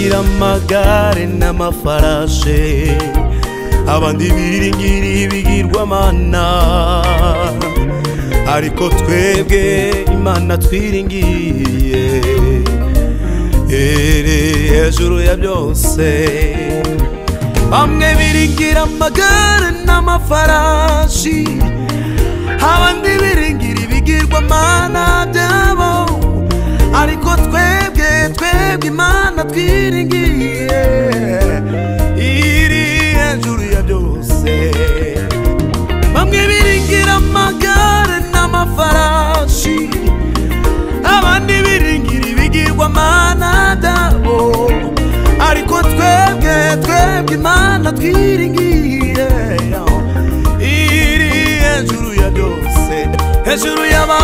biringira amagare n'amafarashe, abandi biringira ibigirwamana, ariko twebwe Imana twiringiye iri hejuru ya byose. Bamwe biringira amagare n'amafarashi, abandi biringira ibigirwamana byabo, ariko twebwe Imana twiringiye iri hejuru ya byose. Bamwe biringira amagare n'amafarashi, abandi biringira ibigirwamana byabo, ariko twebwe Imana twiringiye iri hejuru ya byose, hejuru y'aba